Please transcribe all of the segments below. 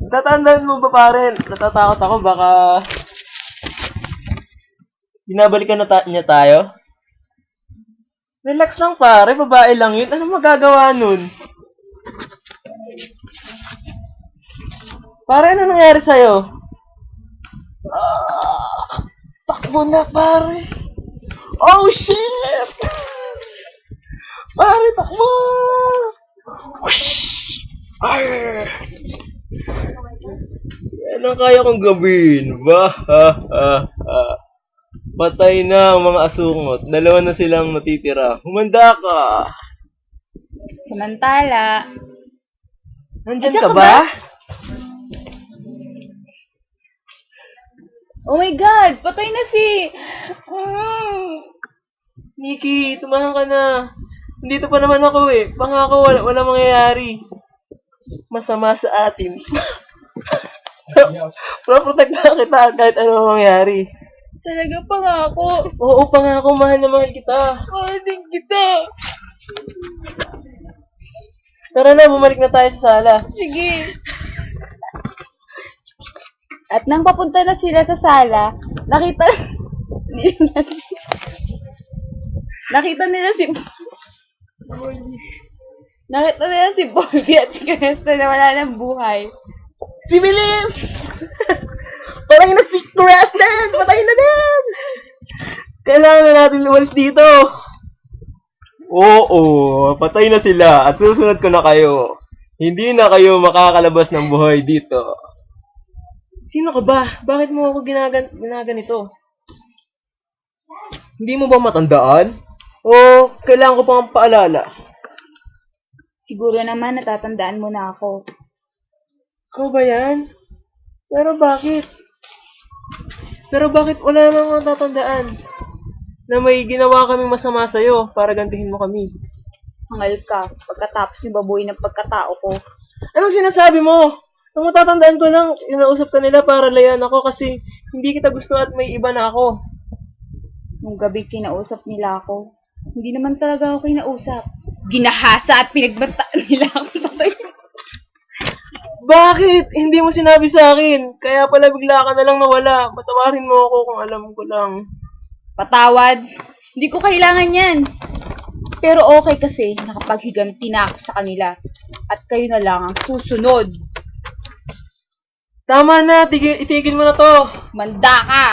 Tatandaan mo ba pare? Natatakot ako baka binabalikan na niya tayo. Relax lang pare, babae lang yun. Ano magagawa nun? Pare, ano nangyari sa'yo? Takbo na pare. Oh shit! Pare, takbo! Arr! Yan ang kaya kong gawin. Patay na ang mga asungot. Dalawa na silang natitira. Humanda ka! Samantala, Nandyan ka ba? oh my God! Patay na si... Nikki, tumahan ka na. Nandito pa naman ako eh. Pangako, wala mangyayari. Masama sa atin. Pro-protect na kita kahit ano mangyari. Talaga pa nga ako. Oo, pangako, mahal na mahal kita. Mahal din kita. Tara na, bumalik na tayo sa sala. Sige. At nang papunta na sila sa sala, nakita nila si Bobby at si Cresta na wala ng buhay. Si Bilis! Parang na si Crescent! Patay na din! Kailangan na natin lumalis dito. Oo, patay na sila at susunod ko na kayo. Hindi na kayo makakalabas ng buhay dito. Sino ka ba? Bakit mo ako ginaganito? Hindi mo ba matandaan? O kailangan ko pang paalala? Siguro naman natatandaan mo na ako. Ikaw ba yan? Pero bakit? Wala namang natatandaan na may ginawa kaming masama sa'yo para gantihin mo kami? Hangal ka, pagkatapos ni baboy ng pagkatao ko. Anong sinasabi mo? Ang matatandaan ko lang, inausap ka nila para layan ako kasi hindi kita gusto at may iba na ako. Nung gabi kinausap nila ako. Hindi naman talaga ako kinausap. Ginahasa at pinagbataan nila ako. Bakit? Hindi mo sinabi sa akin. Kaya pala bigla ka na lang nawala. Patawarin mo ako kung alam ko lang. Patawad. Hindi ko kailangan yan. Pero okay kasi nakapaghiganti na ako sa kanila. At kayo na lang ang susunod. Tama na, itigil mo na to. Manda ka!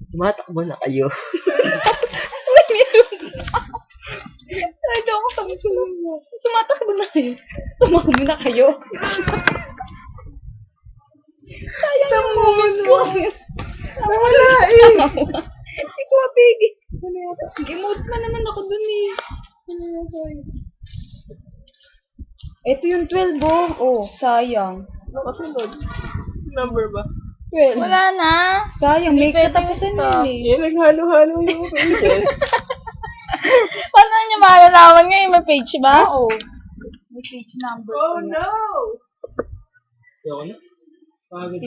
Tumatakbo na kayo. Ay, ako sabi ko lang mo. Tumatakbo na kayo. Tumakbo na kayo. Sayang ang moment ko. Nawala eh. Hindi ko mapigil. Emote na naman ako dun eh. Ito yung 12 oh. Oh, sayang. Nakasunod. Number ba? 12. Wala na. Sayang, may Hindi pwede katapusan stop. yun eh. Eh, naghalo-halo yung pages. Paano niya malalaman ngayon? May page ba? Oo. May page number. Oh no! Ayoko na. Pagod.